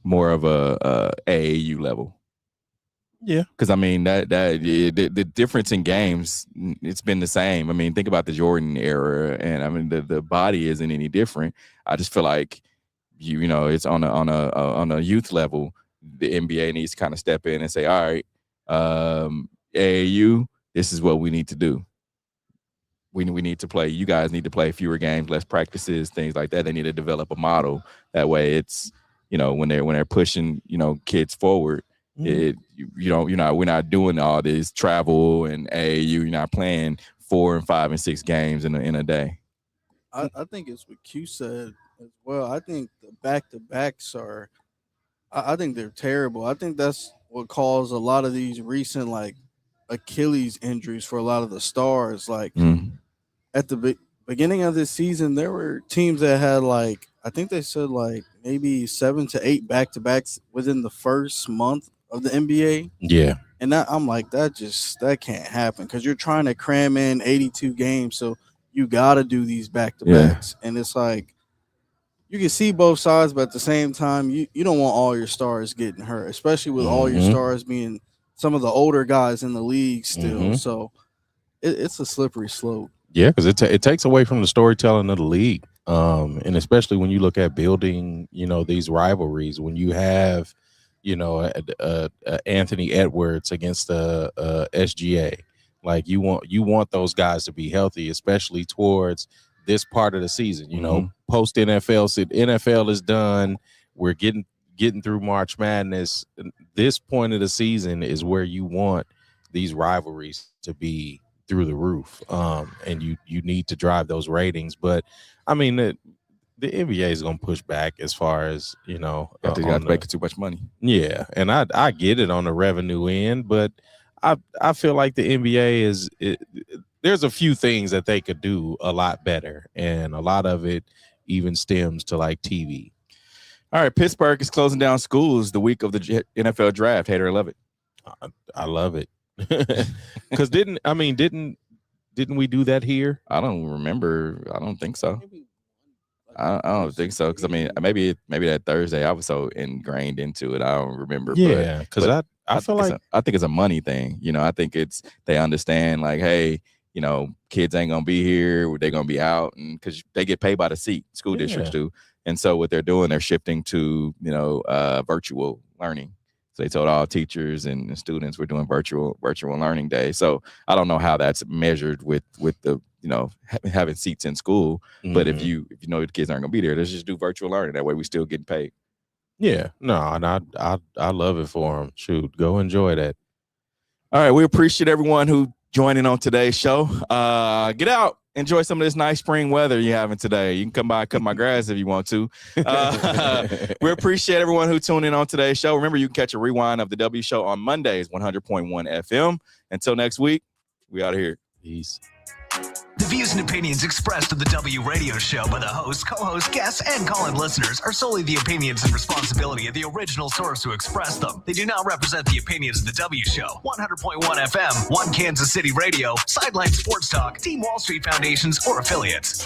more of a AAU level. Yeah, because I mean the difference in games, it's been the same. I mean, think about the Jordan era, and I mean the body isn't any different. I just feel like it's on a youth level. The NBA needs to kind of step in and say, all right, AAU, this is what we need to do. We need to play. You guys need to play fewer games, less practices, things like that. They need to develop a model. That way, it's when they're pushing kids forward. We're not doing all this travel and AAU. You're not playing 4 and 5 and 6 games in a day. I think it's what Q said as well. I think the back-to-backs are. I think they're terrible. I think that's what caused a lot of these recent Achilles injuries for a lot of the stars. At the beginning of this season, there were teams that had I think they said maybe 7 to 8 back-to-backs within the first month of the NBA. Yeah. And I'm like, that can't happen because you're trying to cram in 82 games. So you got to do these back-to-backs. Yeah. And it's you can see both sides, but at the same time, you don't want all your stars getting hurt, especially with all your stars being some of the older guys in the league still. So it's a slippery slope. Yeah, because it takes away from the storytelling of the league, and especially when you look at building, these rivalries. When you have, Anthony Edwards against the SGA, you want those guys to be healthy, especially towards this part of the season. Post NFL, NFL is done. We're getting through March Madness. This point of the season is where you want these rivalries to be through the roof, and you need to drive those ratings. But I mean, the NBA is going to push back as far as they got making too much money. Yeah, and I get it on the revenue end, but I feel like the NBA there's a few things that they could do a lot better, and a lot of it even stems to like TV. All right, Pittsburgh is closing down schools the week of the NFL draft. Hate it or love it. I love it. Because didn't we do that here? I don't remember. I don't think so. I don't think so. Because maybe that Thursday I was so ingrained into it, I don't remember. Yeah, because I feel like I think it's a money thing. I think it's they understand like, hey, kids ain't gonna be here, they're gonna be out, and because they get paid by the seat, school districts do, and so what they're doing, they're shifting to virtual learning. So they told all teachers and students we're doing virtual learning day. So I don't know how that's measured with the having seats in school. Mm-hmm. But if you know the kids aren't gonna be there, let's just do virtual learning. That way we still getting paid. Yeah, no, and I love it for them. Shoot, go enjoy that. All right, we appreciate everyone who joining on today's show. Get out. Enjoy some of this nice spring weather you're having today. You can come by and cut my grass if you want to. We appreciate everyone who tuned in on today's show. Remember, you can catch a rewind of the W Show on Mondays, 100.1 FM. Until next week, we out of here. Peace. The views and opinions expressed on the W Radio Show by the host, co-host, guests, and call-in listeners are solely the opinions and responsibility of the original source who expressed them. They do not represent the opinions of the W Show, 100.1 FM, One Kansas City Radio, Sideline Sports Talk, Team Wall Street Foundations, or affiliates.